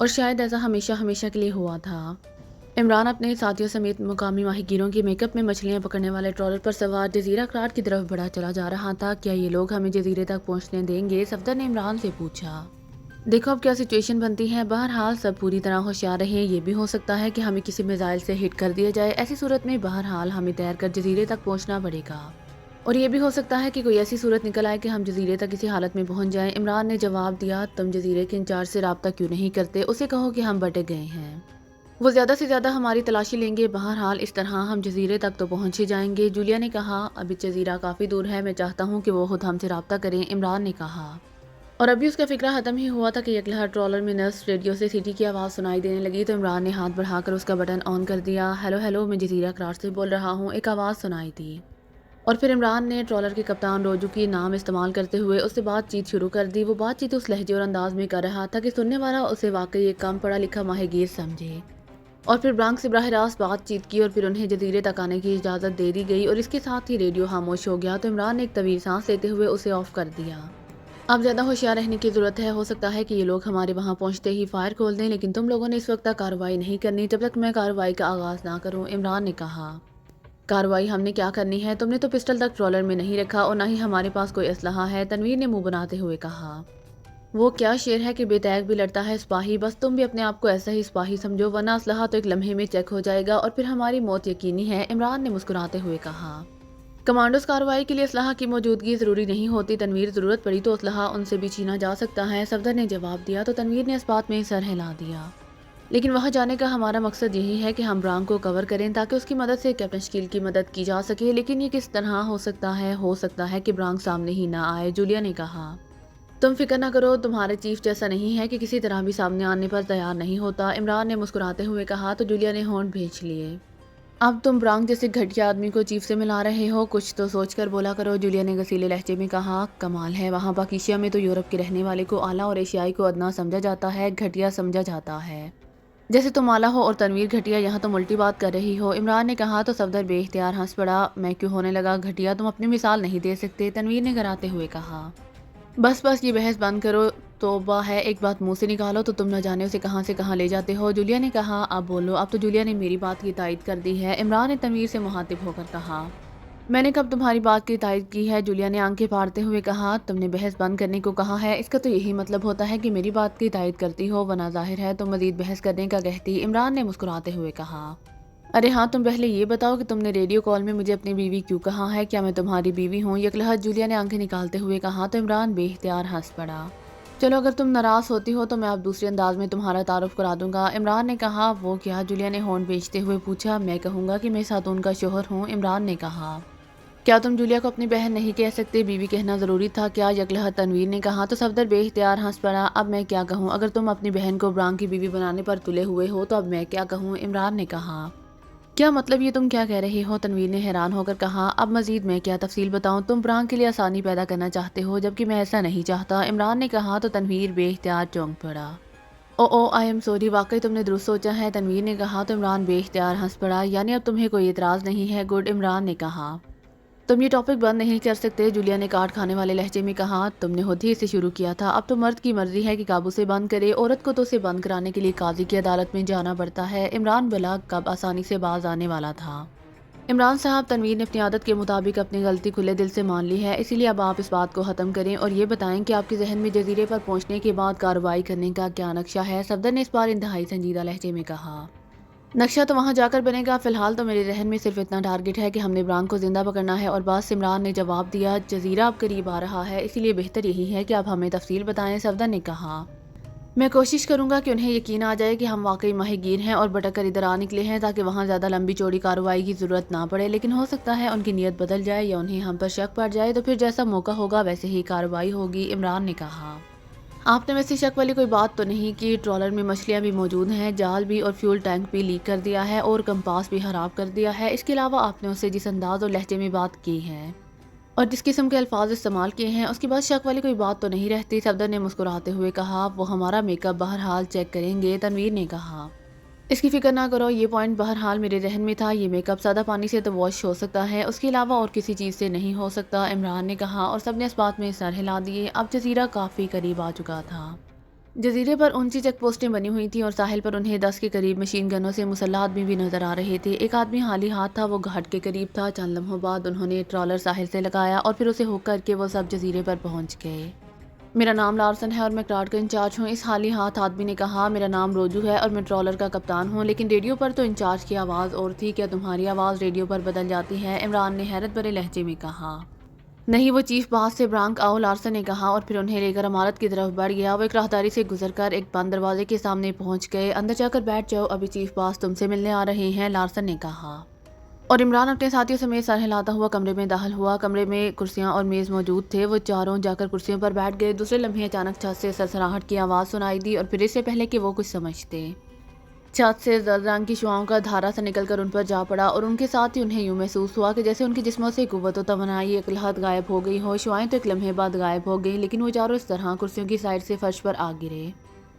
اور شاید ایسا ہمیشہ ہمیشہ کے لیے ہوا تھا۔ عمران اپنے ساتھیوں سمیت مقامی ماہی گیروں کے میک اپ میں مچھلیاں پکڑنے والے ٹرالر پر سوار جزیرہ کراٹ کی طرف بڑھا چلا جا رہا تھا۔ کیا یہ لوگ ہمیں جزیرے تک پہنچنے دیں گے؟ صفدر نے عمران سے پوچھا۔ دیکھو اب کیا سچویشن بنتی ہے، بہرحال سب پوری طرح ہوشیار رہیں، یہ بھی ہو سکتا ہے کہ ہمیں کسی میزائل سے ہٹ کر دیا جائے، ایسی صورت میں بہرحال ہمیں تیر کر جزیرے تک پہنچنا پڑے گا، اور یہ بھی ہو سکتا ہے کہ کوئی ایسی صورت نکل آئے کہ ہم جزیرے تک اسی حالت میں پہنچ جائیں۔ عمران نے جواب دیا، تم جزیرے کے انچارج سے رابطہ کیوں نہیں کرتے، اسے کہو کہ ہم بٹک گئے ہیں، وہ زیادہ سے زیادہ ہماری تلاشی لیں گے، بہرحال اس طرح ہم جزیرے تک تو پہنچ ہی جائیں گے۔ جولیا نے کہا، ابھی جزیرہ کافی دور ہے، میں چاہتا ہوں کہ وہ خود ہم سے رابطہ کریں، عمران نے کہا، اور ابھی اس کا فکرہ ختم ہی ہوا تھا کہ یکلہر ٹرالر میں نرس ریڈیو سے سیٹی کی آواز سنائی دینے لگی تو عمران نے ہاتھ بڑھا کر اس کا بٹن آن کر دیا۔ ہیلو ہیلو، میں جزیرہ کراٹ سے بول رہا ہوں، ایک آواز سنائی دی، اور پھر عمران نے ٹرالر کے کپتان روجو کی نام استعمال کرتے ہوئے اس سے بات چیت شروع کر دی۔ وہ بات چیت اس لہجے اور انداز میں کر رہا تھا کہ سننے والا اسے واقعی ایک کم پڑھا لکھا ماہی گیر سمجھے، اور پھر برانک سے براہ راست بات چیت کی اور پھر انہیں جزیرے تک آنے کی اجازت دے دی گئی، اور اس کے ساتھ ہی ریڈیو خاموش ہو گیا تو عمران نے ایک طویل سانس لیتے ہوئے اسے آف کر دیا۔ اب زیادہ ہوشیار رہنے کی ضرورت ہے، ہو سکتا ہے کہ یہ لوگ ہمارے وہاں پہنچتے ہی فائر کھول دیں، لیکن تم لوگوں نے اس وقت تک کارروائی نہیں کرنی جب تک میں کارروائی کا آغاز نہ کروں، عمران نے کہا۔ کارروائی ہم نے کیا کرنی ہے؟ تم نے تو پسٹل تک ٹرالر میں نہیں رکھا اور نہ ہی ہمارے پاس کوئی اسلحہ ہے، تنویر نے منہ بناتے ہوئے کہا۔ وہ کیا شعر ہے کہ بے تیغ بھی لڑتا ہے سپاہی، بس تم بھی اپنے آپ کو ایسا ہی سپاہی سمجھو، ورنہ اسلحہ تو ایک لمحے میں چیک ہو جائے گا اور پھر ہماری موت یقینی ہے، عمران نے مسکراتے ہوئے کہا۔ کمانڈوز کارروائی کے لیے اسلحہ کی موجودگی ضروری نہیں ہوتی تنویر، ضرورت پڑی تو اسلحہ ان سے بھی چھینا جا سکتا ہے، صفدر نے جواب دیا تو تنویر نے اس بات میں سر ہلا دیا۔ لیکن وہاں جانے کا ہمارا مقصد یہی ہے کہ ہم برانک کو کور کریں تاکہ اس کی مدد سے کیپٹن شکیل کی مدد کی جا سکے، لیکن یہ کس طرح ہو سکتا ہے کہ برانک سامنے ہی نہ آئے، جولیا نے کہا۔ تم فکر نہ کرو، تمہارے چیف جیسا نہیں ہے کہ کسی طرح بھی سامنے آنے پر تیار نہیں ہوتا، عمران نے مسکراتے ہوئے کہا تو جولیا نے ہونٹ بھینچ لیے۔ اب تم برانک جیسے گھٹیا آدمی کو چیف سے ملا رہے ہو، کچھ تو سوچ کر بولا کرو، جولیا نے غصیلے لہجے میں کہا۔ کمال ہے، وہاں پاکیشیا میں تو یورپ کے رہنے والے کو اعلیٰ اور ایشیائی کو ادنا سمجھا جاتا ہے، گھٹیا سمجھا جاتا ہے، جیسے تم اعلیٰ ہو اور تنویر گھٹیا، یہاں تم الٹی بات کر رہی ہو، عمران نے کہا تو صفدر بے اختیار ہنس پڑا۔ میں کیوں ہونے لگا گھٹیا؟ تم اپنی مثال نہیں دے سکتے، تنویر نے گراتے ہوئے کہا۔ بس یہ بحث بند کرو، توبہ ہے، ایک بات منہ سے نکالو تو تم نہ جانے اسے کہاں سے کہاں لے جاتے ہو، جولیا نے کہا۔ اب بولو، اب تو جولیا نے میری بات کی تائید کر دی ہے، عمران نے تنویر سے مخاطب ہو کر کہا۔ میں نے کب تمہاری بات کی تائید کی ہے؟ جولیا نے آنکھیں پھاڑتے ہوئے کہا۔ تم نے بحث بند کرنے کو کہا ہے، اس کا تو یہی مطلب ہوتا ہے کہ میری بات کی تائید کرتی ہو، ورنہ ظاہر ہے تم مزید بحث کرنے کا کہتی، عمران نے مسکراتے ہوئے کہا۔ ارے ہاں، تم پہلے یہ بتاؤ کہ تم نے ریڈیو کال میں مجھے اپنی بیوی کیوں کہا ہے؟ کیا میں تمہاری بیوی ہوں؟ یکلہت جولیا نے آنکھیں نکالتے ہوئے کہا تو عمران بے اختیار ہنس پڑا۔ چلو اگر تم ناراض ہوتی ہو تو میں اب دوسرے انداز میں تمہارا تعارف کرا دوں گا، عمران نے کہا۔ وہ کیا؟ جولیا نے ہونٹ بھینچتے ہوئے پوچھا۔ میں کہوں گا کہ میں خاتون کا شوہر ہوں، عمران نے کہا۔ کیا تم جولیا کو اپنی بہن نہیں کہہ سکتے؟ بیوی کہنا ضروری تھا کیا؟ یکلہت تنویر نے کہا تو صفدر بے اختیار ہنس پڑا۔ اب میں کیا کہوں؟ اگر تم اپنی بہن کو برانک کی بیوی بنانے پر تلے ہوئے ہو تو اب میں کیا کہوں، عمران نے کہا۔ کیا مطلب یہ تم کیا کہہ رہے ہو؟ تنویر نے حیران ہو کر کہا۔ اب مزید میں کیا تفصیل بتاؤں؟ تم برانک کے لیے آسانی پیدا کرنا چاہتے ہو جبکہ میں ایسا نہیں چاہتا، عمران نے کہا تو تنویر بے اختیار چونک پڑا۔ او آئی ایم سوری، واقعی تم نے درست سوچا ہے، تنویر نے کہا تو عمران بے اختیار ہنس پڑا۔ یعنی اب تمہیں کوئی اعتراض نہیں ہے؟ گڈ، عمران نے کہا۔ تم یہ ٹاپک بند نہیں کر سکتے، جولیا نے کاٹ کھانے والے لہجے میں کہا۔ تم نے خود ہی اسے شروع کیا تھا، اب تو مرد کی مرضی ہے کہ قابو سے بند کرے، عورت کو تو اسے بند کرانے کے لیے قاضی کی عدالت میں جانا پڑتا ہے، عمران بلا کب آسانی سے باز آنے والا تھا۔ عمران صاحب، تنویر نے اپنی عادت کے مطابق اپنی غلطی کھلے دل سے مان لی ہے، اسی لیے اب آپ اس بات کو ختم کریں اور یہ بتائیں کہ آپ کے ذہن میں جزیرے پر پہنچنے کے بعد کارروائی کرنے کا کیا نقشہ ہے، صفدر نے اس بار انتہائی سنجیدہ لہجے میں کہا۔ نقشہ تو وہاں جا کر بنے گا، فی الحال تو میرے ذہن میں صرف اتنا ٹارگٹ ہے کہ ہم نے برانک کو زندہ پکڑنا ہے اور بس، عمران نے جواب دیا۔ جزیرہ اب قریب آ رہا ہے، اسی لیے بہتر یہی ہے کہ آپ ہمیں تفصیل بتائیں، صفدر نے کہا۔ میں کوشش کروں گا کہ انہیں یقین آ جائے کہ ہم واقعی ماہی گیر ہیں اور بھٹک کر ادھر آ نکلے ہیں تاکہ وہاں زیادہ لمبی چوڑی کارروائی کی ضرورت نہ پڑے، لیکن ہو سکتا ہے ان کی نیت بدل جائے یا انہیں ہم پر شک پڑ جائے، تو پھر جیسا موقع ہوگا ویسے ہی کارروائی ہوگی، عمران نے کہا۔ آپ نے ویسے شک والی کوئی بات تو نہیں کی؟ ٹرالر میں مچھلیاں بھی موجود ہیں، جال بھی اور فیول ٹینک بھی لیک کر دیا ہے اور کمپاس بھی خراب کر دیا ہے، اس کے علاوہ آپ نے اس سے جس انداز اور لہجے میں بات کی ہے اور جس قسم کے الفاظ استعمال کیے ہیں اس کے بعد شک والی کوئی بات تو نہیں رہتی، صفدر نے مسکراتے ہوئے کہا۔ وہ ہمارا میک اپ بہرحال چیک کریں گے، تنویر نے کہا۔ اس کی فکر نہ کرو، یہ پوائنٹ بہرحال میرے ذہن میں تھا، یہ میک اپ سادہ پانی سے تو واش ہو سکتا ہے، اس کے علاوہ اور کسی چیز سے نہیں ہو سکتا، عمران نے کہا، اور سب نے اس بات میں سر ہلا دیے۔ اب جزیرہ کافی قریب آ چکا تھا۔ جزیرے پر اونچی چیک پوسٹیں بنی ہوئی تھیں اور ساحل پر انہیں 10 کے قریب مشین گنوں سے مسلح آدمی بھی نظر آ رہے تھے۔ ایک آدمی خالی ہاتھ تھا، وہ گھاٹ کے قریب تھا۔ چند لمحوں بعد انہوں نے ٹرالر ساحل سے لگایا اور پھر اسے ہوک کر کے وہ سب جزیرے پر پہنچ گئے۔ میرا نام لارسن ہے اور میں کراٹ کا انچارج ہوں، اس خالی ہاتھ آدمی نے کہا۔ میرا نام روجو ہے اور میں ٹرالر کا کپتان ہوں، لیکن ریڈیو پر تو انچارج کی آواز اور تھی، کیا تمہاری آواز ریڈیو پر بدل جاتی ہے؟ عمران نے حیرت بھرے لہجے میں کہا۔ نہیں، وہ چیف باس سے برانک آؤ، لارسن نے کہا اور پھر انہیں لے کر عمارت کی طرف بڑھ گیا۔ وہ ایک راہداری سے گزر کر ایک بند دروازے کے سامنے پہنچ گئے۔ اندر جا کر بیٹھ جاؤ، ابھی چیف باس تم سے ملنے آ رہے ہیں، لارسن نے کہا۔ اور عمران اپنے ساتھیوں سمیت سر ہلاتا ہوا کمرے میں داخل ہوا۔ کمرے میں کرسیاں اور میز موجود تھے، وہ چاروں جا کر کرسیوں پر بیٹھ گئے۔ دوسرے لمحے اچانک چھت سے سرسراہٹ کی آواز سنائی دی اور پھر اس سے پہلے کہ وہ کچھ سمجھتے، چھت سے زرد رنگ کی شعاؤں کا دھارا سا نکل کر ان پر جا پڑا اور ان کے ساتھ ہی انہیں یوں محسوس ہوا کہ جیسے ان کے جسموں سے قوت و توانائی ایک لحظہ غائب ہو گئی ہو۔ شعائیں تو ایک لمحے بعد غائب ہو گئیں، لیکن وہ چاروں اس طرح کرسیوں کی سائڈ سے فرش پر آ گرے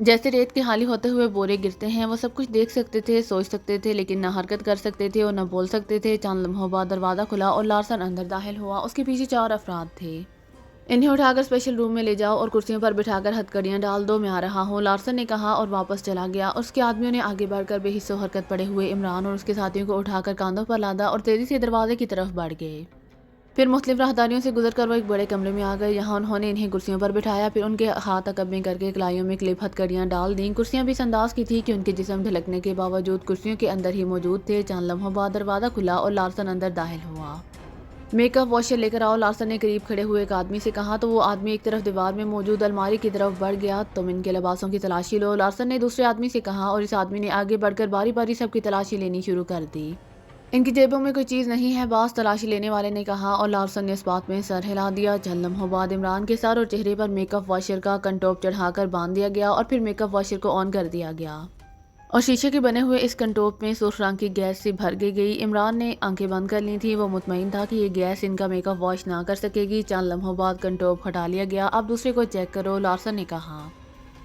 جیسے ریت کے خالی ہوتے ہوئے بورے گرتے ہیں۔ وہ سب کچھ دیکھ سکتے تھے، سوچ سکتے تھے، لیکن نہ حرکت کر سکتے تھے اور نہ بول سکتے تھے۔ چند لمحوں بعد دروازہ کھلا اور لارسن اندر داخل ہوا۔ اس کے پیچھے 4 افراد تھے۔ انہیں اٹھا کر اسپیشل روم میں لے جاؤ اور کرسیوں پر بٹھا کر ہتھکڑیاں ڈال دو، میں آ رہا ہوں، لارسن نے کہا اور واپس چلا گیا۔ اس کے آدمیوں نے آگے بڑھ کر بے حس و حرکت پڑے ہوئے عمران اور اس کے ساتھیوں کو اٹھا کر کاندھوں پر لادا اور تیزی سے دروازے کی طرف بڑھ گئے۔ پھر مختلف راہداریوں سے گزر کر وہ ایک بڑے کمرے میں آ گئے، یہاں انہوں نے انہیں کرسیوں پر بٹھایا، پھر ان کے ہاتھ عقب میں کر کے کلائیوں میں کلپ ہتھکڑیاں ڈال دیں۔ کرسیاں بھی اس انداز کی تھی کہ ان کے جسم ڈھلکنے کے باوجود کرسیوں کے اندر ہی موجود تھے۔ چند لمحوں بعد دروازہ کھلا اور لارسن اندر داخل ہوا۔ میک اپ واشر لے کر آؤ، لارسن نے قریب کھڑے ہوئے ایک آدمی سے کہا تو وہ آدمی ایک طرف دیوار میں موجود الماری کی طرف بڑھ گیا۔ تم ان کے لباسوں کی تلاشی لو، لارسن نے دوسرے آدمی سے کہا اور اس آدمی نے آگے بڑھ کر باری باری سب کی تلاشی لینی شروع کر دی۔ ان کی جیبوں میں کوئی چیز نہیں ہے باس، تلاشی لینے والے نے کہا اور لارسن نے اس بات میں سر ہلا دیا۔ چند لمحوں بعد عمران کے سر اور چہرے پر میک اپ واشر کا کنٹوپ چڑھا کر باندھ دیا گیا اور پھر میک اپ واشر کو آن کر دیا گیا اور شیشے کے بنے ہوئے اس کنٹوپ میں سرخ رنگ کی گیس سے بھر گئی۔ عمران نے آنکھیں بند کر لی تھیں، وہ مطمئن تھا کہ یہ گیس ان کا میک اپ واش نہ کر سکے گی۔ چند لمحوں بعد کنٹوپ ہٹا لیا گیا۔ اب دوسرے کو چیک کرو، لارسن نے کہا۔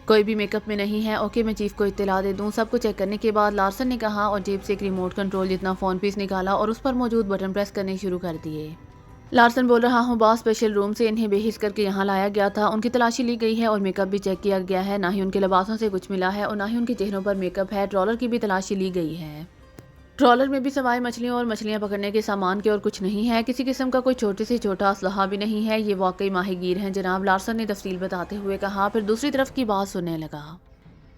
کوئی بھی میک اپ میں نہیں ہے، اوکے میں چیف کو اطلاع دے دوں۔ سب کو چیک کرنے کے بعد لارسن نے کہا اور جیب سے ایک ریموٹ کنٹرول جتنا فون پیس نکالا اور اس پر موجود بٹن پریس کرنے شروع کر دیے۔ لارسن بول رہا ہوں باس، اسپیشل روم سے انہیں بے حس کر کے یہاں لایا گیا تھا، ان کی تلاشی لی گئی ہے اور میک اپ بھی چیک کیا گیا ہے، نہ ہی ان کے لباسوں سے کچھ ملا ہے اور نہ ہی ان کے چہروں پر میک اپ ہے۔ ٹرالر کی بھی تلاشی لی گئی ہے، ٹرالر میں بھی سوائے مچھلیوں اور مچھلیاں پکڑنے کے سامان کے اور کچھ نہیں ہے، کسی قسم کا کوئی چھوٹے سے چھوٹا اسلحہ بھی نہیں ہے، یہ واقعی ماہی گیر ہیں جناب، لارسن نے تفصیل بتاتے ہوئے کہا، پھر دوسری طرف کی بات سننے لگا۔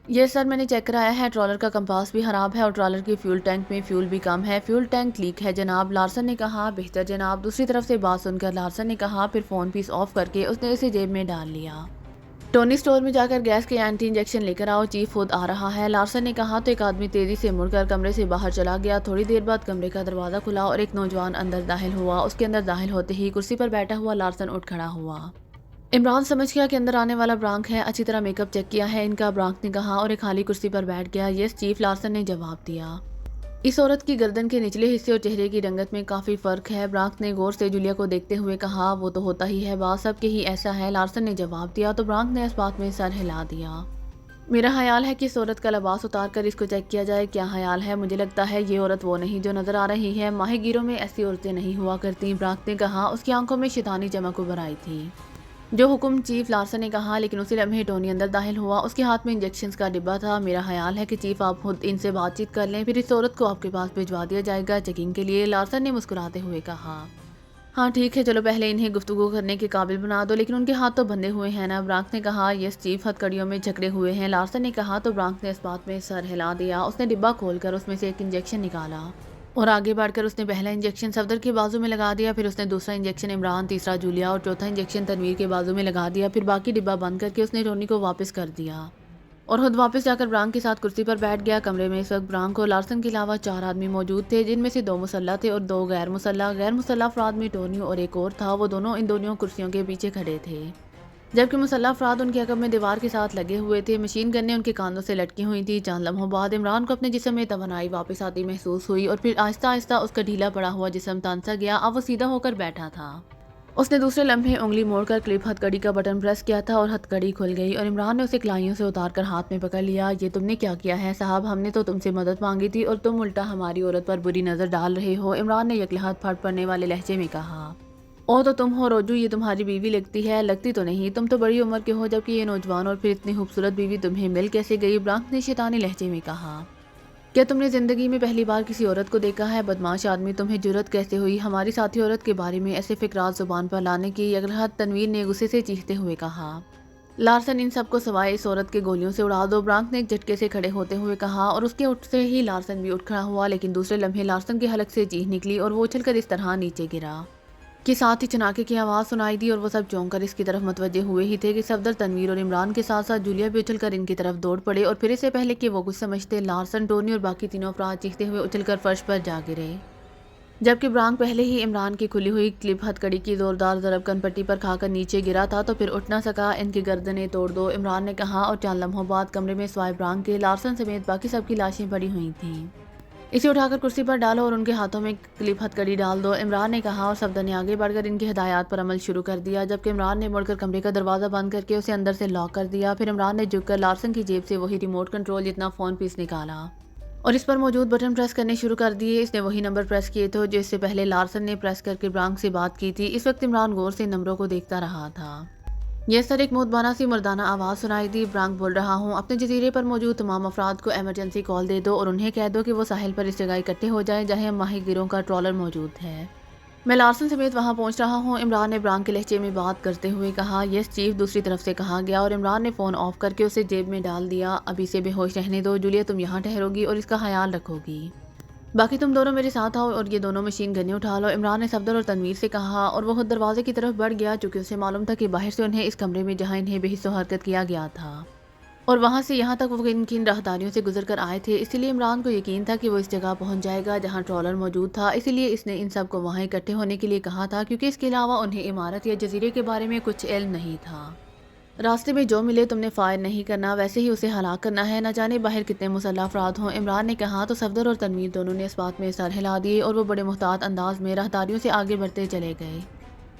یہ سر میں نے چیک کرایا ہے، ٹرالر کا کمپاس بھی خراب ہے اور ٹرالر کی فیول ٹینک میں فیول بھی کم ہے، فیول ٹینک لیک ہے جناب، لارسن نے کہا۔ بہتر جناب، دوسری طرف سے بات سن کر لارسن نے کہا، پھر فون پیس آف کر کے اس نے اسے جیب میں ڈال لیا۔ ٹونی اسٹور میں جا کر گیس کے اینٹی انجیکشن لے کر آؤ، چیف خود آ رہا ہے، لارسن نے کہا تو ایک آدمی تیزی سے مڑ کر کمرے سے باہر چلا گیا۔ تھوڑی دیر بعد کمرے کا دروازہ کھلا اور ایک نوجوان اندر داخل ہوا۔ اس کے اندر داخل ہوتے ہی کرسی پر بیٹھا ہوا لارسن اٹھ کھڑا ہوا۔ عمران سمجھ گیا کہ اندر آنے والا برانک ہے، اچھی طرح میک اپ چیک کیا ہے ان کا، برانک نے کہا اور ایک خالی کرسی پر بیٹھ گیا۔ یس چیف، لارسن نے جواب دیا۔ اس عورت کی گردن کے نچلے حصے اور چہرے کی رنگت میں کافی فرق ہے، برانک نے غور سے جولیا کو دیکھتے ہوئے کہا۔ وہ تو ہوتا ہی ہے باس، سب کے ہی ایسا ہے، لارسن نے جواب دیا تو برانک نے اس بات میں سر ہلا دیا۔ میرا خیال ہے کہ اس عورت کا لباس اتار کر اس کو چیک کیا جائے، کیا خیال ہے؟ مجھے لگتا ہے یہ عورت وہ نہیں جو نظر آ رہی ہے، ماہی گیروں میں ایسی عورتیں نہیں ہوا کرتی، برانک نے کہا، اس کی آنکھوں میں شیطانی چمک ابھر آئی تھی۔ جو حکم چیف، لارسن نے کہا، لیکن اسی لمحے ٹونی اندر داخل ہوا، اس کے ہاتھ میں انجیکشنز کا ڈبہ تھا۔ میرا خیال ہے کہ چیف آپ خود ان سے بات چیت کر لیں، پھر اس عورت کو آپ کے پاس بھجوا دیا جائے گا چیکنگ کے لیے، لارسن نے مسکراتے ہوئے کہا۔ ہاں ٹھیک ہے، چلو پہلے انہیں گفتگو کرنے کے قابل بنا دو، لیکن ان کے ہاتھ تو بندھے ہوئے ہیں نا، برانک نے کہا۔ یس چیف، ہتھکڑیوں میں جکڑے ہوئے ہیں، لارسن نے کہا تو برانک نے اس بات میں سر ہلا دیا۔ اس نے ڈبہ کھول کر اس میں سے ایک انجیکشن نکالا اور آگے بڑھ کر اس نے پہلا انجیکشن صفدر کے بازو میں لگا دیا، پھر اس نے دوسرا انجیکشن عمران، تیسرا جولیا اور چوتھا انجیکشن تنویر کے بازو میں لگا دیا، پھر باقی ڈبہ بند کر کے اس نے ٹونی کو واپس کر دیا اور خود واپس جا کر برانک کے ساتھ کرسی پر بیٹھ گیا۔ کمرے میں اس وقت برانک اور لارسن کے علاوہ 4 آدمی موجود تھے، جن میں سے 2 مسلح تھے اور 2 غیر مسلح۔ غیر مسلح افراد میں ٹونی اور ایک اور تھا، وہ دونوں ان دونوں کرسیوں کے پیچھے کھڑے تھے، جبکہ مسلح افراد ان کے عقب میں دیوار کے ساتھ لگے ہوئے تھے، مشین گنیں ان کے کاندھوں سے لٹکی ہوئی تھیں۔ چند لمحوں بعد عمران کو اپنے جسم میں توانائی واپس آتی محسوس ہوئی اور پھر آہستہ آہستہ اس کا ڈھیلا پڑا ہوا جسم تن سا گیا، اب وہ سیدھا ہو کر بیٹھا تھا۔ اس نے دوسرے لمحے انگلی موڑ کر کلپ ہتھکڑی کا بٹن پریس کیا تھا اور ہتھکڑی کھل گئی اور عمران نے اسے کلائیوں سے اتار کر ہاتھ میں پکڑ لیا۔ یہ تم نے کیا کیا ہے صاحب؟ ہم نے تو تم سے مدد مانگی تھی اور تم الٹا ہماری عورت پر بری نظر ڈال رہے ہو، عمران نے یکلحظ پھٹ پڑنے والے لہجے میں کہا۔ او تو تم ہو روجو، یہ تمہاری بیوی لگتی ہے؟ لگتی تو نہیں، تم تو بڑی عمر کے ہو، جبکہ یہ نوجوان اور پھر اتنی خوبصورت بیوی تمہیں مل کیسے گئی؟ برانک نے شیطانی لہجے میں کہا۔ کیا تم نے زندگی میں پہلی بار کسی عورت کو دیکھا ہے؟ بدماش آدمی، تمہیں جرأت کیسے ہوئی ہماری ساتھی عورت کے بارے میں ایسے فقرات زبان پر لانے کی؟ یکلحت تنویر نے غصے سے چیختے ہوئے کہا۔ لارسن، ان سب کو سوائے اس عورت کے گولیوں سے اڑا دو، برانک نے ایک جھٹکے سے کھڑے ہوتے ہوئے کہا، اور اس کے اٹھتے ہی لارسن بھی اٹھ کھڑا ہوا، لیکن دوسرے لمحے لارسن کے حلق سے چیخ نکلی اور وہ اچھل کر اس طرح نیچے گرا کہ ساتھ ہی چناکے کی آواز سنائی دی، اور وہ سب چونک کر اس کی طرف متوجہ ہوئے ہی تھے کہ صفدر، تنویر اور عمران کے ساتھ ساتھ جولیا بھی اچھل کر ان کی طرف دوڑ پڑے، اور پھر اس سے پہلے کہ وہ کچھ سمجھتے، لارسن، ٹونی اور باقی تینوں افراد چیختے ہوئے اچھل کر فرش پر جا گرے۔ جبکہ برانک پہلے ہی عمران کی کھلی ہوئی کلپ ہتھ کڑی کی زوردار ضرب کن پٹی پر کھا کر نیچے گرا تھا تو پھر اٹھ نہ سکا۔ ان کی گردنیں توڑ دو، عمران نے کہا، اور چند لمحوں بعد کمرے میں سوائے برانک کے لارسن سمیت باقی سب کی لاشیں پڑی ہوئی تھیں۔ اسے اٹھا کر کرسی پر ڈالو اور ان کے ہاتھوں میں کلپ ہتھ کڑی ڈال دو، عمران نے کہا، اور صفدر نے آگے بڑھ کر ان کی ہدایات پر عمل شروع کر دیا، جبکہ عمران نے مڑ کر کمرے کا دروازہ بند کر کے اسے اندر سے لاک کر دیا۔ پھر عمران نے جھک کر لارسن کی جیب سے وہی ریموٹ کنٹرول جتنا فون پیس نکالا اور اس پر موجود بٹن پریس کرنے شروع کر دیے۔ اس نے وہی نمبر پریس کیے تھے جو اس سے پہلے لارسن نے پریس کر کے برانک سے بات کی تھی۔ اس وقت عمران غور سے نمبروں کو دیکھتا رہا تھا۔ یہ سر ایک مودبانہ سی مردانہ آواز سنائی دی۔ برانک بول رہا ہوں، اپنے جزیرے پر موجود تمام افراد کو ایمرجنسی کال دے دو اور انہیں کہہ دو کہ وہ ساحل پر اس جگہ اکٹھے ہو جائیں جہاں ماہی گیروں کا ٹرالر موجود ہے۔ میں لارسن سمیت وہاں پہنچ رہا ہوں، عمران نے برانک کے لہجے میں بات کرتے ہوئے کہا۔ یس چیف، دوسری طرف سے کہا گیا، اور عمران نے فون آف کر کے اسے جیب میں ڈال دیا۔ اب اسے بے ہوش رہنے دو، جولیا تم یہاں ٹھہرو گی اور اس کا خیال رکھو گی، باقی تم دونوں میرے ساتھ آؤ اور یہ دونوں مشین گنیں اٹھا لو، عمران نے صفدر اور تنویر سے کہا، اور وہ خود دروازے کی طرف بڑھ گیا، چونکہ اسے معلوم تھا کہ باہر سے انہیں اس کمرے میں جہاں انہیں بے حس و حرکت کیا گیا تھا اور وہاں سے یہاں تک وہ کن راہداریوں سے گزر کر آئے تھے، اسی لیے عمران کو یقین تھا کہ وہ اس جگہ پہنچ جائے گا جہاں ٹرالر موجود تھا۔ اسی لیے اس نے ان سب کو وہاں اکٹھے ہونے کے لیے کہا تھا، کیونکہ اس کے علاوہ انہیں عمارت یا جزیرے کے بارے میں کچھ علم نہیں تھا۔ راستے میں جو ملے تم نے فائر نہیں کرنا، ویسے ہی اسے ہلاک کرنا ہے، نہ جانے باہر کتنے مسلح افراد ہوں، عمران نے کہا۔ تو صفدر اور تنویر دونوں نے اس بات میں سر ہلا دیے اور وہ بڑے محتاط انداز میں راہداریوں سے آگے بڑھتے چلے گئے،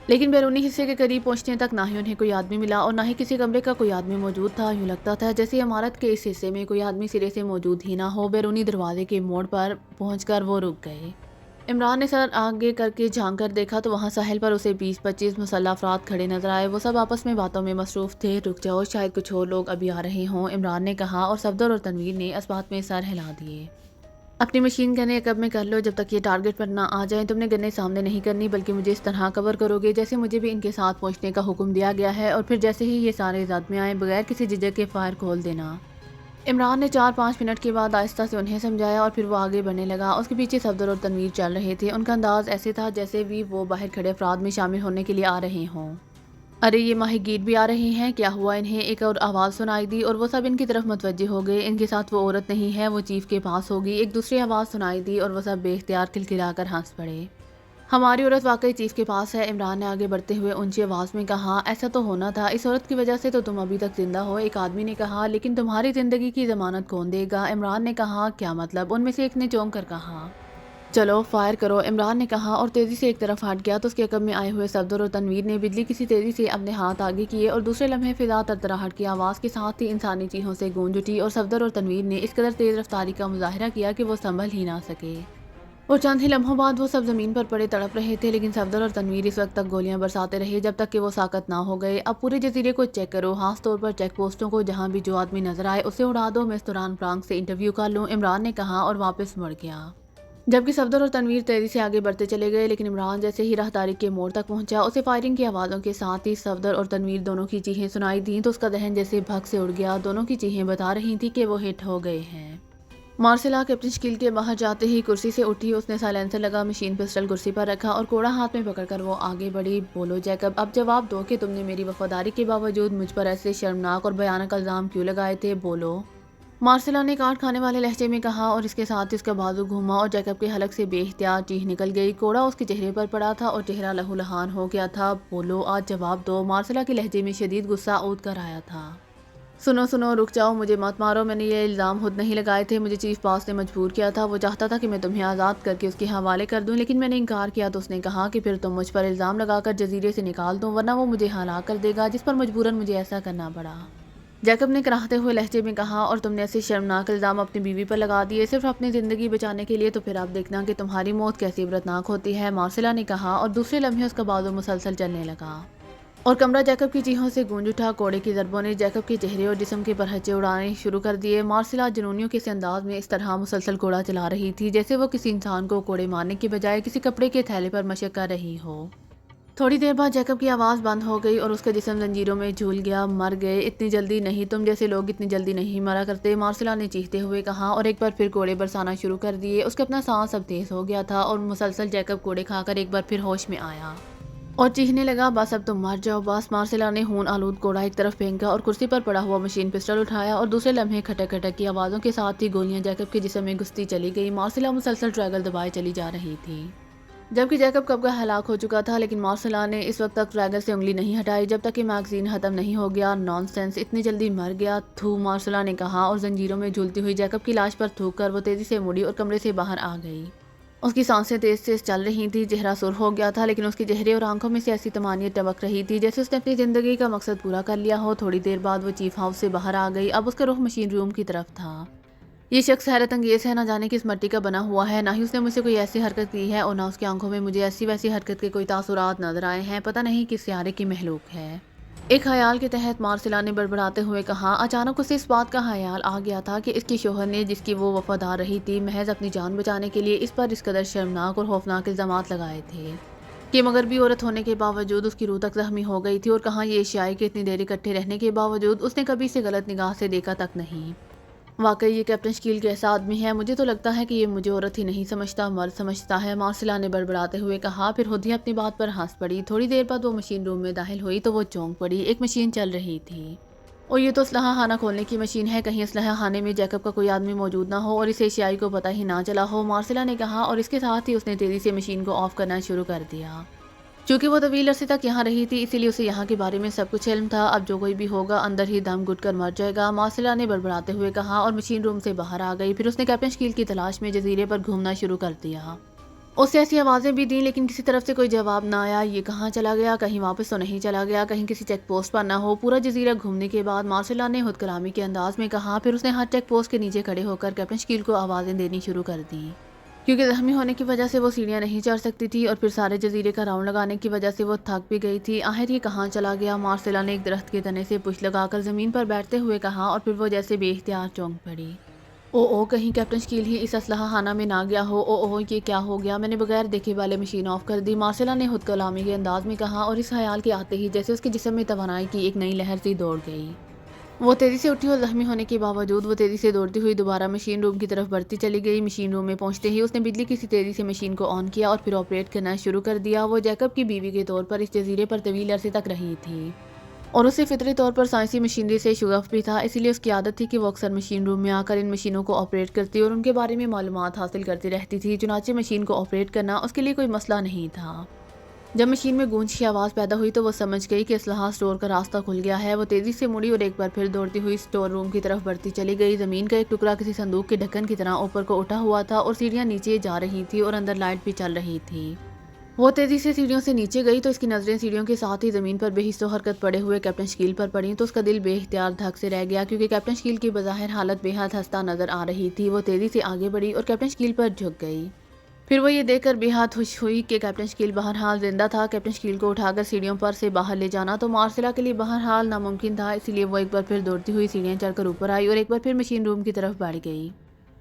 لیکن بیرونی حصے کے قریب پہنچنے تک نہ ہی انہیں کوئی آدمی ملا اور نہ ہی کسی کمرے کا کوئی آدمی موجود تھا۔ یوں لگتا تھا جیسے عمارت کے اس حصے میں کوئی آدمی سرے سے موجود ہی نہ ہو۔ بیرونی دروازے کے موڑ پر پہنچ کر وہ رک گئے۔ عمران نے سر آگے کر کے جھانک کر دیکھا تو وہاں ساحل پر اسے 20-25 مسلح افراد کھڑے نظر آئے۔ وہ سب آپس میں باتوں میں مصروف تھے۔ رک جاؤ، شاید کچھ اور لوگ ابھی آ رہے ہوں، عمران نے کہا، اور صفدر اور تنویر نے اس بات میں سر ہلا دیے۔ اپنی مشین گنیں عقب میں کر لو جب تک یہ ٹارگٹ پر نہ آ جائیں۔ تم نے گنیں سامنے نہیں کرنی بلکہ مجھے اس طرح کور کرو گے جیسے مجھے بھی ان کے ساتھ پہنچنے کا حکم دیا گیا ہے، اور پھر جیسے ہی یہ سارے زد میں آئیں بغیر کسی جھجک کے فائر کھول دینا۔ عمران نے 4-5 منٹ کے بعد آہستہ سے انہیں سمجھایا اور پھر وہ آگے بڑھنے لگا۔ اس کے پیچھے صفدر اور تنویر چل رہے تھے۔ ان کا انداز ایسے تھا جیسے بھی وہ باہر کھڑے افراد میں شامل ہونے کے لیے آ رہے ہوں۔ ارے یہ ماہی گیر بھی آ رہے ہیں، کیا ہوا انہیں؟ ایک اور آواز سنائی دی اور وہ سب ان کی طرف متوجہ ہو گئے۔ ان کے ساتھ وہ عورت نہیں ہے، وہ چیف کے پاس ہوگی، ایک دوسری آواز سنائی دی اور وہ سب بے اختیار کھلکھلا کر ہنس پڑے۔ ہماری عورت واقعی چیف کے پاس ہے، عمران نے آگے بڑھتے ہوئے اونچی آواز میں کہا۔ ایسا تو ہونا تھا، اس عورت کی وجہ سے تو تم ابھی تک زندہ ہو، ایک آدمی نے کہا، لیکن تمہاری زندگی کی ضمانت کون دے گا؟ عمران نے کہا۔ کیا مطلب؟ ان میں سے ایک نے چونک کر کہا۔ چلو فائر کرو، عمران نے کہا اور تیزی سے ایک طرف ہٹ گیا تو اس کے عقب میں آئے ہوئے صفدر اور تنویر نے بجلی کسی تیزی سے اپنے ہاتھ آگے کیے اور دوسرے لمحے فضا تڑتڑاہٹ کی آواز کے ساتھ ہی انسانی چیخوں سے گونج اٹھی، اور صفدر اور تنویر نے اس قدر تیز رفتاری کا مظاہرہ کیا کہ وہ سنبھل ہی نہ سکے، اور چند ہی لمحوں بعد وہ سب زمین پر پڑے تڑپ رہے تھے، لیکن صفدر اور تنویر اس وقت تک گولیاں برساتے رہے جب تک کہ وہ ساکت نہ ہو گئے۔ اب پورے جزیرے کو چیک کرو، خاص طور پر چیک پوسٹوں کو، جہاں بھی جو آدمی نظر آئے اسے اڑا دو، میں اس دوران برانک سے انٹرویو کر لوں، عمران نے کہا اور واپس مڑ گیا۔ جبکہ صفدر اور تنویر تیزی سے آگے بڑھتے چلے گئے، لیکن عمران جیسے ہی راہداری کے موڑ تک پہنچا اسے فائرنگ کی آوازوں کے ساتھ ہی صفدر اور تنویر دونوں کی چیخیں سنائی دیں تو اس کا ذہن جیسے بھگ سے اڑ گیا۔ دونوں کی چیخیں بتا رہی تھیں کہ وہ ہٹ ہو گئے ہیں۔ مارسلا کیپٹن شکیل کے باہر جاتے ہی کرسی سے اٹھی، اس نے سائلنسر لگا مشین پسٹل کرسی پر رکھا اور کوڑا ہاتھ میں پکڑ کر وہ آگے بڑھی۔ بولو جیکب، اب جواب دو کہ تم نے میری وفاداری کے باوجود مجھ پر ایسے شرمناک اور بھیانک الزام کیوں لگائے تھے، بولو، مارسلا نے کاٹ کھانے والے لہجے میں کہا، اور اس کے ساتھ اس کا بازو گھوما اور جیکب کے حلق سے بے اختیار چیخ نکل گئی۔ کوڑا اس کے چہرے پر پڑا تھا اور چہرہ لہو لہان ہو گیا تھا۔ بولو، آج جواب دو، مارسلا کے لہجے میں شدید غصہ اود کر آیا تھا۔ سنو، رک جاؤ، مجھے مت مارو، میں نے یہ الزام خود نہیں لگائے تھے، مجھے چیف باس نے مجبور کیا تھا، وہ چاہتا تھا کہ میں تمہیں آزاد کر کے اس کے حوالے کر دوں، لیکن میں نے انکار کیا تو اس نے کہا کہ پھر تم مجھ پر الزام لگا کر جزیرے سے نکال دو ورنہ وہ مجھے ہلاک کر دے گا، جس پر مجبوراً مجھے ایسا کرنا پڑا۔ جیکب نے کراہتے ہوئے لہجے میں کہا، اور تم نے ایسے شرمناک الزام اپنی بیوی پر لگا دیے صرف اپنی زندگی بچانے کے لیے، تو پھر آپ دیکھنا کہ تمہاری موت کیسی عبرتناک ہوتی ہے، مارسلا نے کہا، اور دوسرے لمحے اس کا بازو مسلسل چلنے لگا اور کمرہ جیکب کی چیخوں سے گونج اٹھا۔ کوڑے کی ضربوں نے جیکب کے چہرے اور جسم کے پرہچے اڑانے شروع کر دیے۔ مارسلا جنونیوں کے اس انداز میں اس طرح مسلسل کوڑا چلا رہی تھی جیسے وہ کسی انسان کو کوڑے مارنے کے بجائے کسی کپڑے کے تھیلے پر مشق کر رہی ہو۔ تھوڑی دیر بعد جیکب کی آواز بند ہو گئی اور اس کا جسم زنجیروں میں جھول گیا۔ مر گئے؟ اتنی جلدی نہیں، تم جیسے لوگ اتنی جلدی نہیں مرا کرتے، مارسلا نے چیختے ہوئے کہا، اور ایک بار پھر کوڑے برسانا شروع کر دیے۔ اس کا اپنا سانس اب تیز ہو گیا تھا اور مسلسل جیکب کوڑے کھا کر ایک بار پھر ہوش میں آیا اور چیخنے لگا، بس اب تم مر جاؤ بس۔ مارسلا نے خون آلود کوڑا ایک طرف پھینکا اور کرسی پر پڑا ہوا مشین پسٹل اٹھایا، اور دوسرے لمحے کھٹک کھٹک کی آوازوں کے ساتھ ہی گولیاں جیکب کے جسم میں گھستی چلی گئی۔ مارسلا مسلسل ٹریگر دبائے چلی جا رہی تھی جبکہ جیکب کب کا ہلاک ہو چکا تھا، لیکن مارسلا نے اس وقت تک ٹریگر سے انگلی نہیں ہٹائی جب تک کہ میگزین ختم نہیں ہو گیا۔ نان سینس، اتنی جلدی مر گیا؟ تھو، مارسلا نے کہا، اور زنجیروں میں جھولتی ہوئی جیکب کی لاش پر تھوک کر وہ تیزی سے مڑی اور کمرے سے باہر آ گئی۔ اس کی سانسیں تیز تیز چل رہی تھیں، چہرہ سرخ ہو گیا تھا، لیکن اس کے چہرے اور آنکھوں میں سے ایسی طمانینت ٹپک رہی تھی جیسے اس نے اپنی زندگی کا مقصد پورا کر لیا ہو۔ تھوڑی دیر بعد وہ چیف ہاؤس سے باہر آ گئی۔ اب اس کا رخ مشین روم کی طرف تھا۔ یہ شخص حیرت انگیز ہے، نہ جانے کس مٹی کا بنا ہوا ہے، نہ ہی اس نے مجھ سے کوئی ایسی حرکت کی ہے اور نہ اس کی آنکھوں میں مجھے ایسی ویسی حرکت کے کوئی تاثرات نظر آئے ہیں، پتہ نہیں کس سیارے کی مخلوق ہے۔ ایک خیال کے تحت مارسلا نے بڑبڑاتے ہوئے کہا۔ اچانک اسے اس بات کا خیال آ گیا تھا کہ اس کے شوہر نے، جس کی وہ وفادار رہی تھی، محض اپنی جان بچانے کے لیے اس پر اس قدر شرمناک اور خوفناک الزامات لگائے تھے کہ مگر بھی عورت ہونے کے باوجود اس کی روح تک زخمی ہو گئی تھی، اور کہاں یہ اشیاء کہ اتنی دیر اکٹھے رہنے کے باوجود اس نے کبھی اسے غلط نگاہ سے دیکھا تک نہیں۔ واقعی یہ کیپٹن شکیل کیسا آدمی ہے، مجھے تو لگتا ہے کہ یہ مجھے عورت ہی نہیں سمجھتا، مرد سمجھتا ہے، مارسلا نے بڑبڑاتے ہوئے کہا، پھر خود ہی اپنی بات پر ہنس پڑی۔ تھوڑی دیر بعد وہ مشین روم میں داخل ہوئی تو وہ چونک پڑی۔ ایک مشین چل رہی تھی اور یہ تو اسلحہ خانہ کھولنے کی مشین ہے، کہیں اسلحہ خانے میں جیکب کا کوئی آدمی موجود نہ ہو اور اسے اشیائی کو پتہ ہی نہ چلا ہو، مارسلا نے کہا، اور اس کے ساتھ ہی اس نے تیزی سے مشین کو آف کرنا شروع کر دیا۔ چونکہ وہ طویل عرصے تک یہاں رہی تھی، اسی لیے اسے یہاں کے بارے میں سب کچھ علم تھا۔ اب جو کوئی بھی ہوگا اندر ہی دم گھٹ کر مر جائے گا، مارسلا نے بڑبڑاتے ہوئے کہا، اور مشین روم سے باہر آ گئی۔ پھر اس نے کیپٹن شکیل کی تلاش میں جزیرے پر گھومنا شروع کر دیا۔ اس سے ایسی آوازیں بھی دیں لیکن کسی طرف سے کوئی جواب نہ آیا۔ یہ کہاں چلا گیا؟ کہیں واپس تو نہیں چلا گیا؟ کہیں کسی چیک پوسٹ پر نہ ہو؟ پورا جزیرہ گھومنے کے بعد مارسلا نے خود کلامی کے انداز میں کہا، پھر اس نے ہر چیک پوسٹ کے نیچے کھڑے ہو کر کیپٹن شکیل کو آوازیں دینی شروع کر دیں۔ کیونکہ زخمی ہونے کی وجہ سے وہ سیڑھیاں نہیں چڑھ سکتی تھی اور پھر سارے جزیرے کا راؤنڈ لگانے کی وجہ سے وہ تھک بھی گئی تھی۔ آخر یہ کہاں چلا گیا؟ مارسلا نے ایک درخت کے تنے سے پشت لگا کر زمین پر بیٹھتے ہوئے کہا، اور پھر وہ جیسے بے اختیار چونک پڑی۔ او کہیں کیپٹن شکیل ہی اس اسلحہ خانہ میں نہ گیا ہو۔ او یہ کیا ہو گیا؟ میں نے بغیر دیکھے والے مشین آف کر دی، مارسلا نے خود کلامی کے انداز میں کہا، اور اس خیال کے آتے ہی جیسے اس کے جسم میں توانائی کی ایک نئی لہر سی دوڑ گئی۔ وہ تیزی سے اٹھی اور زخمی ہونے کے باوجود وہ تیزی سے دوڑتی ہوئی دوبارہ مشین روم کی طرف بڑھتی چلی گئی۔ مشین روم میں پہنچتے ہی اس نے بجلی کی سی تیزی سے مشین کو آن کیا اور پھر آپریٹ کرنا شروع کر دیا۔ وہ جیکب کی بیوی کے طور پر اس جزیرے پر طویل عرصے تک رہی تھی اور اسے فطری طور پر سائنسی مشینری سے شغف بھی تھا، اسی لیے اس کی عادت تھی کہ وہ اکثر مشین روم میں آ کر ان مشینوں کو آپریٹ کرتی اور ان کے بارے میں معلومات حاصل کرتی رہتی تھی۔ چنانچہ مشین کو آپریٹ کرنا اس کے لیے کوئی مسئلہ نہیں تھا۔ جب مشین میں گونج کی آواز پیدا ہوئی تو وہ سمجھ گئی کہ اسلحہ اسٹور کا راستہ کھل گیا ہے۔ وہ تیزی سے مڑی اور ایک بار پھر دوڑتی ہوئی اسٹور روم کی طرف بڑھتی چلی گئی۔ زمین کا ایک ٹکڑا کسی صندوق کے ڈھکن کی طرح اوپر کو اٹھا ہوا تھا اور سیڑھیاں نیچے جا رہی تھی اور اندر لائٹ بھی چل رہی تھی۔ وہ تیزی سے سیڑھیوں سے نیچے گئی تو اس کی نظریں سیڑھیوں کے ساتھ ہی زمین پر بے حس و حرکت پڑے ہوئے کیپٹن شکیل پر پڑیں تو اس کا دل بے اختیار دھک سے رہ گیا، کیونکہ کیپٹن شکیل کی بظاہر حالت بے حد ہنستا نظر آ رہی تھی۔ وہ تیزی سے آگے بڑھی اور کیپٹن شکیل پر جھک گئی۔ پھر وہ یہ دیکھ کر بے حد خوش ہوئی کہ کیپٹن شکیل بہرحال زندہ تھا۔ کیپٹن شکیل کو اٹھا کر سیڑھیوں پر سے باہر لے جانا تو مارسلا کے لیے بہرحال ناممکن تھا، اسی لیے وہ ایک بار پھر دوڑتی ہوئی سیڑھیاں چڑھ کر اوپر آئی اور ایک بار پھر مشین روم کی طرف بڑھ گئی۔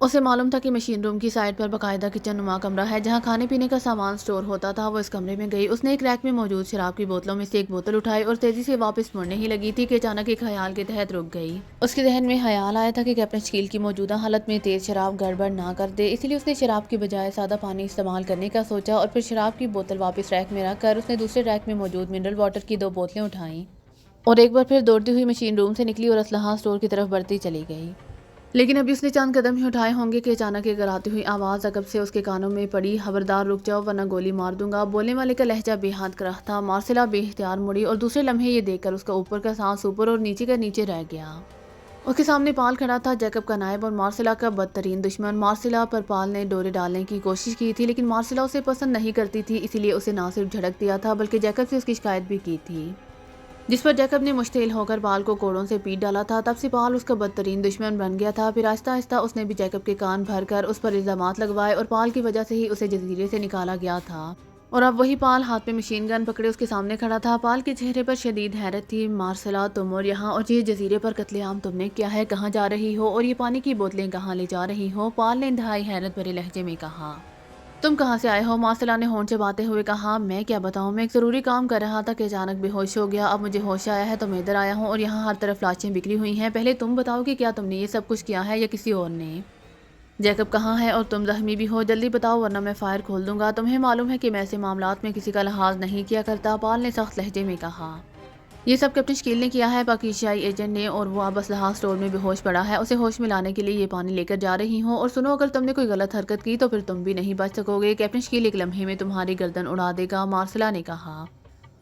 اسے معلوم تھا کہ مشین روم کی سائڈ پر باقاعدہ کچن نما کمرہ ہے جہاں کھانے پینے کا سامان سٹور ہوتا تھا۔ وہ اس کمرے میں گئی، اس نے ایک ریک میں موجود شراب کی بوتلوں میں سے ایک بوتل اٹھائی اور تیزی سے واپس مڑنے ہی لگی تھی کہ اچانک ایک خیال کے تحت رک گئی۔ اس کے ذہن میں خیال آیا تھا کہ کیپٹن شکیل کی موجودہ حالت میں تیز شراب گڑبڑ نہ کر دے، اسی لیے اس نے شراب کی بجائے سادہ پانی استعمال کرنے کا سوچا اور پھر شراب کی بوتل واپس ریک میں رکھ کر اس نے دوسرے ریک میں موجود منرل واٹر کی 2 بوتلیں اٹھائیں اور ایک بار پھر دوڑتی ہوئی مشین روم سے نکلی اور اسلحہ سٹور کی طرف بڑھتی چلی گئی۔ لیکن ابھی اس نے چند قدم ہی اٹھائے ہوں گے کہ اچانک ایک گراتی ہوئی آواز عقب سے اس کے کانوں میں پڑی، خبردار رک جاؤ ورنہ گولی مار دوں گا۔ بولنے والے کا لہجہ بے حد کراہ تھا۔ مارسلا بے اختیار مڑی اور دوسرے لمحے یہ دیکھ کر اس کا اوپر کا سانس اوپر اور نیچے کا نیچے رہ گیا۔ اس کے سامنے پال کھڑا تھا، جیکب کا نائب اور مارسلا کا بدترین دشمن۔ مارسلا پر پال نے ڈورے ڈالنے کی کوشش کی تھی لیکن مارسلا اسے پسند نہیں کرتی تھی، اسی لیے اسے نہ صرف جھڑک دیا تھا بلکہ جیکب سے اس کی شکایت بھی کی تھی۔ جس پر جیکب نے مشتعل ہو کر پال کو کوڑوں سے پیٹ ڈالا تھا۔ تب سے پال اس کا بدترین دشمن بن گیا تھا۔ پھر آہستہ آہستہ اس نے بھی جیکب کے کان بھر کر اس پر الزامات لگوائے اور پال کی وجہ سے ہی اسے جزیرے سے نکالا گیا تھا۔ اور اب وہی پال ہاتھ میں مشین گن پکڑے اس کے سامنے کھڑا تھا۔ پال کے چہرے پر شدید حیرت تھی۔ مارسلا، تم اور یہاں اور یہ جزیرے پر قتل عام تم نے کیا ہے؟ کہاں جا رہی ہو اور یہ پانی کی بوتلیں کہاں لے جا رہی ہو؟ پال نے انتہائی حیرت بھرے لہجے میں کہا۔ تم کہاں سے آئے ہو؟ مارسلا نے ہونٹ چباتے ہوئے کہا۔ میں کیا بتاؤں، میں ایک ضروری کام کر رہا تھا کہ اچانک بے ہوش ہو گیا۔ اب مجھے ہوش آیا ہے تو میں ادھر آیا ہوں اور یہاں ہر طرف لاشیں بکھری ہوئی ہیں۔ پہلے تم بتاؤ کہ کیا تم نے یہ سب کچھ کیا ہے یا کسی اور نے؟ جیکب کہاں ہے اور تم زخمی بھی ہو؟ جلدی بتاؤ ورنہ میں فائر کھول دوں گا۔ تمہیں معلوم ہے کہ میں ایسے معاملات میں کسی کا لحاظ نہیں کیا کرتا، پال نے سخت لہجے میں کہا۔ یہ سب کیپٹن شکیل نے کیا ہے، پاکیزیائی ایجنٹ نے، اور وہ اب اسلحہ اسٹور میں بے ہوش پڑا ہے۔ اسے ہوش میں لانے کے لیے یہ پانی لے کر جا رہی ہوں۔ اور سنو، اگر تم نے کوئی غلط حرکت کی تو پھر تم بھی نہیں بچ سکو گے۔ کیپٹن شکیل ایک لمحے میں تمہاری گردن اڑا دے گا، مارسلا نے کہا۔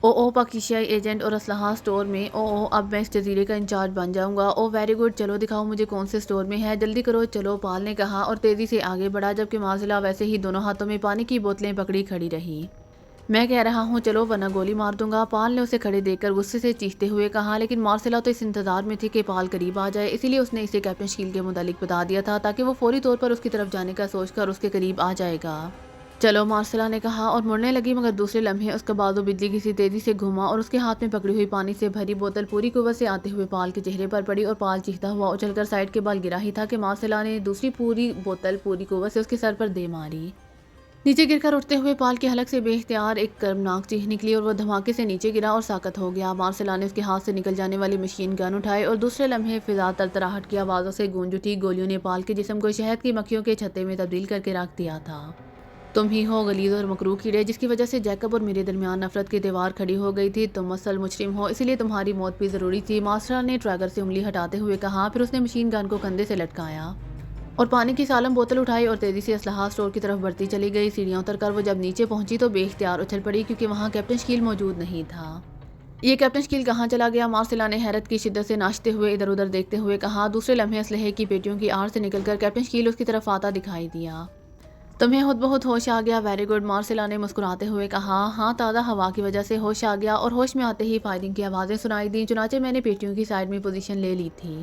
او پاکیزیائی ایجنٹ اور اسلحہ اسٹور میں، اب میں اس جزیرے کا انچارج بن جاؤں گا۔ ویری گڈ، چلو دکھاؤ مجھے کون سے اسٹور میں ہے، جلدی کرو چلو، پال نے کہا اور تیزی سے آگے بڑھا، جبکہ مارسلا ویسے ہی دونوں ہاتھوں میں پانی کی بوتلیں پکڑی کھڑی رہی۔ میں کہہ رہا ہوں چلو ورنہ گولی مار دوں گا، پال نے اسے کھڑے دیکھ کر غصے سے چیختے ہوئے کہا۔ لیکن مارسلا تو اس انتظار میں تھی کہ پال قریب آ جائے، اسی لیے اس نے اسے کیپٹن شکیل کے متعلق بتا دیا تھا تاکہ وہ فوری طور پر اس کی طرف جانے کا سوچ کر اس کے قریب آ جائے گا۔ چلو، مارسلا نے کہا اور مڑنے لگی، مگر دوسرے لمحے اس کا بازو بجلی کی سی تیزی سے گھوما اور اس کے ہاتھ میں پکڑی ہوئی پانی سے بھری بوتل پوری قوت سے آتے ہوئے پال کے چہرے پر پڑی اور پال چیختا ہوا اچھل کر سائڈ کے بال گرا ہی تھا کہ مارسلا نے دوسری پوری بوتل پوری قوت سے اس کے سر پر دے ماری۔ نیچے گر کر اٹھتے ہوئے پال کے حلق سے بے اختیار ایک کربناک چیخ نکلی اور وہ دھماکے سے نیچے گرا اور ساکت ہو گیا۔ مارسلا نے اس کے ہاتھ سے نکل جانے والی مشین گن اٹھائی اور دوسرے لمحے فضا تڑتڑاہٹ کی آوازوں سے گونج اٹھی۔ گولیوں نے پال کے جسم کو شہد کی مکھیوں کے چھتے میں تبدیل کر کے رکھ دیا تھا۔ تم ہی ہو غلیظ اور مکروہ کیڑے، جس کی وجہ سے جیکب اور میرے درمیان نفرت کی دیوار کھڑی ہو گئی تھی۔ تم اصل مجرم ہو، اسی لیے تمہاری موت بھی ضروری تھی، مارسلا نے ٹریگر سے انگلی ہٹاتے ہوئے کہا۔ پھر اس نے مشین گن کو کندھے سے لٹکایا اور پانی کی سالم بوتل اٹھائی اور تیزی سے اسلحہ اسٹور کی طرف بڑھتی چلی گئی۔ سیڑھیاں اتر کر وہ جب نیچے پہنچی تو بے اختیار اچھل پڑی کیونکہ وہاں کیپٹن شکیل موجود نہیں تھا۔ یہ کیپٹن شکیل کہاں چلا گیا؟ مارسلا نے حیرت کی شدت سے ناچتے ہوئے ادھر ادھر دیکھتے ہوئے کہا۔ دوسرے لمحے اسلحے کی پیٹیوں کی آڑ سے نکل کر کیپٹن شکیل اس کی طرف آتا دکھائی دیا۔ تمہیں خود بہت ہوش آ گیا، ویری گڈ، مارسلا نے مسکراتے ہوئے کہا۔ ہاں، تازہ ہوا کی وجہ سے ہوش آ گیا اور ہوش میں آتے ہی فائرنگ کی آوازیں سنائی دیں، چنانچہ میں نے پیٹیوں کی سائڈ میں پوزیشن لے لی تھی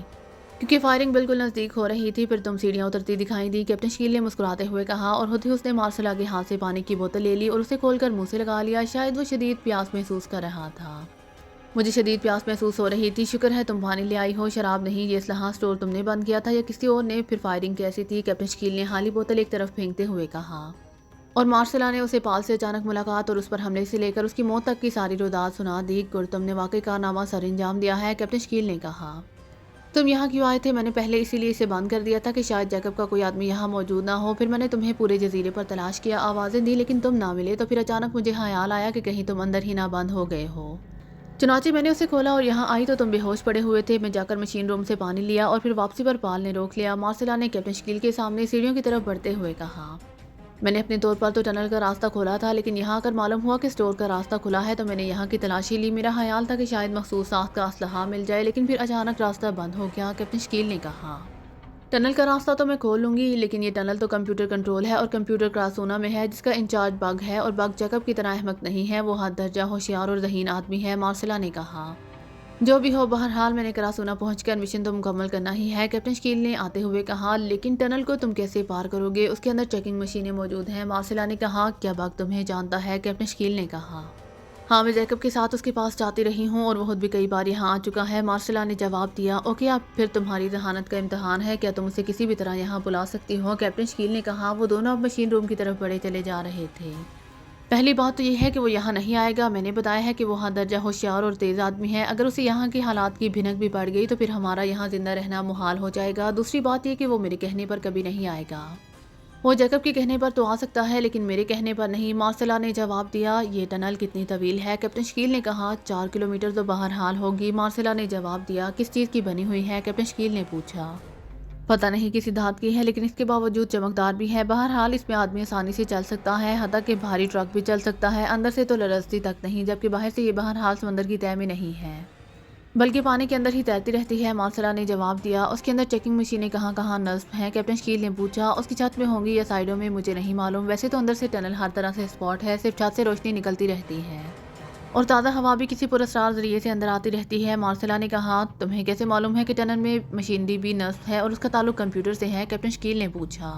کیونکہ فائرنگ بالکل نزدیک ہو رہی تھی۔ پھر تم سیڑھیاں اترتی دکھائی دی، کیپٹن شکیل نے مسکراتے ہوئے کہا اور خود ہی اس نے مارسلا کے ہاتھ سے پانی کی بوتل لے لی اور اسے کھول کر منہ سے لگا لیا۔ شاید وہ شدید پیاس محسوس کر رہا تھا۔ مجھے شدید پیاس محسوس ہو رہی تھی، شکر ہے تم پانی لے آئی ہو، شراب نہیں۔ یہ اسلحہ اسٹور تم نے بند کیا تھا یا کسی اور نے؟ پھر فائرنگ کیسی تھی؟ کیپٹن شکیل نے خالی بوتل ایک طرف پھینکتے ہوئے کہا۔ اور مارسلا نے اسے پال سے اچانک ملاقات اور اس پر حملے سے لے کر اس کی موت تک کی ساری روداد سنا دی۔ گڈ، تم نے واقعی کارنامہ سر انجام دیا ہے، کیپٹن شکیل نے کہا۔ تم یہاں کیوں آئے تھے؟ میں نے پہلے اسی لیے اسے بند کر دیا تھا کہ شاید جیکب کا کوئی آدمی یہاں موجود نہ ہو۔ پھر میں نے تمہیں پورے جزیرے پر تلاش کیا، آوازیں دی، لیکن تم نہ ملے، تو پھر اچانک مجھے خیال آیا کہ کہیں تم اندر ہی نہ بند ہو گئے ہو۔ چنانچہ میں نے اسے کھولا اور یہاں آئی تو تم بے ہوش پڑے ہوئے تھے۔ میں جا کر مشین روم سے پانی لیا اور پھر واپسی پر پال نے روک لیا، مارسلا نے کیپٹن شکیل کے سامنے سیڑھیوں کی طرف بڑھتے ہوئے کہا۔ میں نے اپنے طور پر تو ٹنل کا راستہ کھولا تھا، لیکن یہاں کر معلوم ہوا کہ اسٹور کا راستہ کھلا ہے، تو میں نے یہاں کی تلاشی لی۔ میرا خیال تھا کہ شاید مخصوص ساخت کا اسلحہ مل جائے، لیکن پھر اچانک راستہ بند ہو گیا، کیپٹن شکیل نے کہا۔ ٹنل کا راستہ تو میں کھول لوں گی، لیکن یہ ٹنل تو کمپیوٹر کنٹرول ہے اور کمپیوٹر کراسونا میں ہے، جس کا انچارج بگ ہے، اور بگ جیکب کی طرح احمق نہیں ہے، وہ حد درجہ ہوشیار اور ذہین آدمی ہے، مارسلا نے کہا۔ جو بھی ہو، بہرحال میں نے کراسونا پہنچ کر مشن تو مکمل کرنا ہی ہے، کیپٹن شکیل نے آتے ہوئے کہا۔ لیکن ٹنل کو تم کیسے پار کرو گے؟ اس کے اندر چیکنگ مشینیں موجود ہیں، مارسلا نے کہا۔ کیا بگ تمہیں جانتا ہے؟ کیپٹن شکیل نے کہا۔ ہاں، میں جیکب کے ساتھ اس کے پاس جاتی رہی ہوں اور وہ خود بھی کئی بار یہاں آ چکا ہے، مارسلا نے جواب دیا۔ اوکے، اب پھر تمہاری ذہانت کا امتحان ہے، کیا تم اسے کسی بھی طرح یہاں بلا سکتی ہو؟ کیپٹن شکیل نے کہا۔ وہ دونوں اب مشین روم کی طرف بڑھے چلے جا رہے تھے۔ پہلی بات تو یہ ہے کہ وہ یہاں نہیں آئے گا، میں نے بتایا ہے کہ وہ حد درجہ ہوشیار اور تیز آدمی ہے، اگر اسے یہاں کے حالات کی بھنک بھی پڑ گئی تو پھر ہمارا یہاں زندہ رہنا محال ہو جائے گا۔ دوسری بات یہ کہ وہ میرے کہنے پر کبھی نہیں آئے گا۔ وہ جیکب کے کہنے پر تو آ سکتا ہے، لیکن میرے کہنے پر نہیں، مارسلا نے جواب دیا۔ یہ ٹنل کتنی طویل ہے؟ کیپٹن شکیل نے کہا۔ 4 کلومیٹر تو بہرحال ہوگی، مارسلا نے جواب دیا۔ کس چیز کی بنی ہوئی ہے؟ کیپٹن شکیل نے پوچھا۔ پتہ نہیں کسی دھات کی ہے، لیکن اس کے باوجود چمکدار بھی ہے، بہرحال اس میں آدمی آسانی سے چل سکتا ہے، حتیٰ کہ بھاری ٹرک بھی چل سکتا ہے، اندر سے تو لرزتی تک نہیں، جبکہ باہر سے یہ بہرحال سمندر کی تہہ میں نہیں ہے، بلکہ پانی کے اندر ہی تیرتی رہتی ہے، مارسلا نے جواب دیا۔ اس کے اندر چیکنگ مشینیں کہاں کہاں نصب ہیں؟ کیپٹن شکیل نے پوچھا۔ اس کی چھت میں ہوں گی یا سائڈوں میں، مجھے نہیں معلوم، ویسے تو اندر سے ٹنل ہر طرح سے اسپاٹ ہے، صرف چھت سے روشنی نکلتی رہتی ہے۔ اور تازہ ہوا بھی کسی پراسرار ذریعے سے اندر آتی رہتی ہے۔ مارسیلا نے کہا، تمہیں کیسے معلوم ہے کہ ٹنل میں مشینری بھی نصب ہے اور اس کا تعلق کمپیوٹر سے ہے؟ کیپٹن شکیل نے پوچھا۔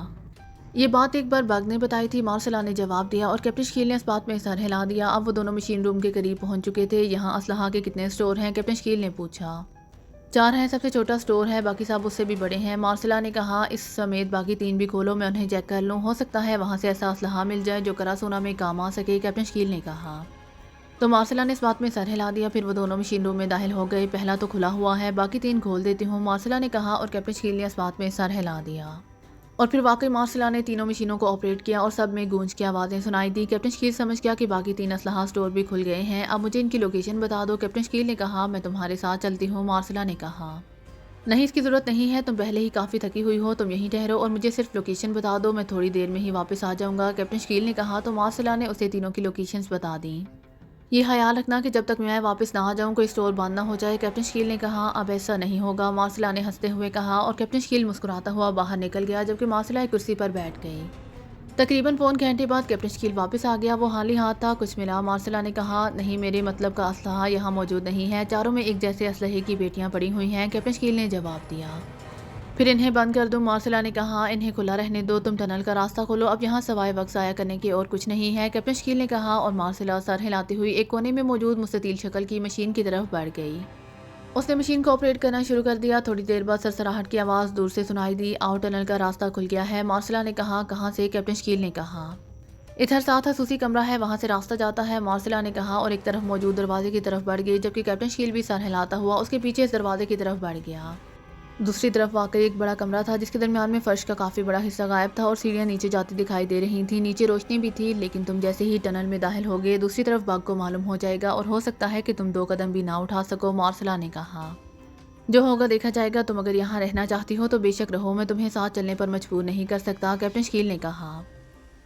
یہ بات ایک بار بگ نے بتائی تھی، مارسیلا نے جواب دیا، اور کیپٹن شکیل نے اس بات میں سر ہلا دیا۔ اب وہ دونوں مشین روم کے قریب پہنچ چکے تھے۔ یہاں اسلحہ کے کتنے اسٹور ہیں؟ کیپٹن شکیل نے پوچھا۔ 4 ہیں، سب سے چھوٹا اسٹور ہے، باقی سب اس سے بھی بڑے ہیں۔ مارسیلا نے کہا، اس سمیت باقی 3 بھی کھولو، میں انہیں چیک کر لوں، ہو سکتا ہے وہاں سے ایسا اسلحہ مل جائے جو کراسونا میں کام آ سکے، کیپٹن شکیل نے کہا۔ تو مارسیلا نے اس بات میں سر ہلا دیا، پھر وہ دونوں مشین روم میں داخل ہو گئے۔ پہلا تو کھلا ہوا ہے، باقی 3 کھول دیتی ہوں، مارسیلا نے کہا، اور کیپٹن شکیل نے اس بات میں سر ہلا دیا۔ اور پھر واقعی مارسیلا نے تینوں مشینوں کو آپریٹ کیا اور سب میں گونج کی آوازیں سنائی دی۔ کیپٹن شکیل سمجھ گیا کہ باقی 3 اسلحہ اسٹور بھی کھل گئے ہیں۔ اب مجھے ان کی لوکیشن بتا دو، کیپٹن شکیل نے کہا۔ میں تمہارے ساتھ چلتی ہوں، مارسیلا نے کہا۔ نہیں، اس کی ضرورت نہیں ہے، تم پہلے ہی کافی تھکی ہوئی ہو، تم یہیں ٹھہرو اور مجھے صرف لوکیشن بتا دو، میں تھوڑی دیر میں ہی واپس آ جاؤں گا، کیپٹن شکیل نے کہا۔ تو مارسیلا نے اسے تینوں کی لوکیشنز بتا دیں۔ یہ خیال رکھنا کہ جب تک میں واپس نہ آ جاؤں کوئی اسٹور بند نہ ہو جائے، کیپٹن شکیل نے کہا۔ اب ایسا نہیں ہوگا، مارسیلا نے ہنستے ہوئے کہا، اور کیپٹن شکیل مسکراتا ہوا باہر نکل گیا، جبکہ مارسیلا ایک کرسی پر بیٹھ گئی۔ تقریباً پون گھنٹے بعد کیپٹن شکیل واپس آ گیا، وہ خالی ہاتھ تھا۔ کچھ ملا؟ مارسیلا نے کہا۔ نہیں، میرے مطلب کا اسلحہ یہاں موجود نہیں ہے، چاروں میں ایک جیسے اسلحے کی پیٹیاں پڑی ہوئی ہیں، کیپٹن شکیل نے جواب دیا۔ پھر انہیں بند کر دوں، مارسیلا نے کہا۔ انہیں کھلا رہنے دو، تم ٹنل کا راستہ کھولو، اب یہاں سوائے وقت ضائع کرنے کے اور کچھ نہیں ہے، کیپٹن شکیل نے کہا، اور مارسیلا سر ہلاتی ہوئی ایک کونے میں موجود مستطیل شکل کی مشین کی طرف بڑھ گئی۔ اس نے مشین کو آپریٹ کرنا شروع کر دیا۔ تھوڑی دیر بعد سرسراہٹ کی آواز دور سے سنائی دی۔ آؤ، ٹنل کا راستہ کھل گیا ہے، مارسیلا نے کہا۔ کہاں سے؟ کیپٹن شکیل نے کہا۔ ادھر ساتھ خصوصی کمرہ ہے، وہاں سے راستہ جاتا ہے، مارسیلا نے کہا، اور ایک طرف موجود دروازے کی طرف بڑھ گئی، جبکہ کیپٹن شکیل بھی سر ہلاتا ہوا اس کے پیچھے اس دروازے کی طرف بڑھ گیا۔ دوسری طرف واقعی ایک بڑا کمرہ تھا، جس کے درمیان میں فرش کا کافی بڑا حصہ غائب تھا اور سیڑھیاں نیچے جاتی دکھائی دے رہی تھیں۔ نیچے روشنی بھی تھی، لیکن تم جیسے ہی ٹنل میں داخل ہوگے دوسری طرف بگ کو معلوم ہو جائے گا اور ہو سکتا ہے کہ تم 2 قدم بھی نہ اٹھا سکو، مارسیلا نے کہا۔ جو ہوگا دیکھا جائے گا، تم اگر یہاں رہنا چاہتی ہو تو بے شک رہو، میں تمہیں ساتھ چلنے پر مجبور نہیں کر سکتا، کیپٹن شکیل نے کہا۔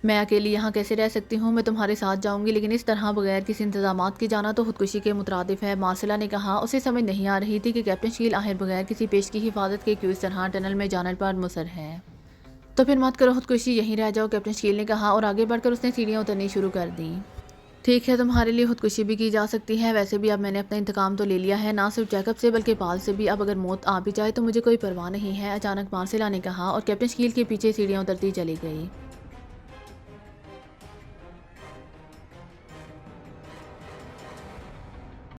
میں اکیلی یہاں کیسے رہ سکتی ہوں؟ میں تمہارے ساتھ جاؤں گی، لیکن اس طرح بغیر کسی انتظامات کے جانا تو خودکشی کے مترادف ہے، مارسیلا نے کہا۔ اسے سمجھ نہیں آ رہی تھی کہ کیپٹن شکیل آخر بغیر کسی پیش کی حفاظت کے کیوں اس طرح ٹنل میں جانے پر مصر ہے۔ تو پھر مت کرو خودکشی، یہیں رہ جاؤ، کیپٹن شکیل نے کہا، اور آگے بڑھ کر اس نے سیڑھیاں اترنی شروع کر دیں۔ ٹھیک ہے، تمہارے لیے خودکشی بھی کی جا سکتی ہے، ویسے بھی اب میں نے اپنا انتقام تو لے لیا ہے، نہ صرف جیکب سے بلکہ پال سے بھی، اب اگر موت آ بھی جائے تو مجھے کوئی پرواہ نہیں ہے، اچانک مارسیلا نے کہا، اور کیپٹن شکیل کے پیچھے سیڑھیاں اترتی چلی گئی۔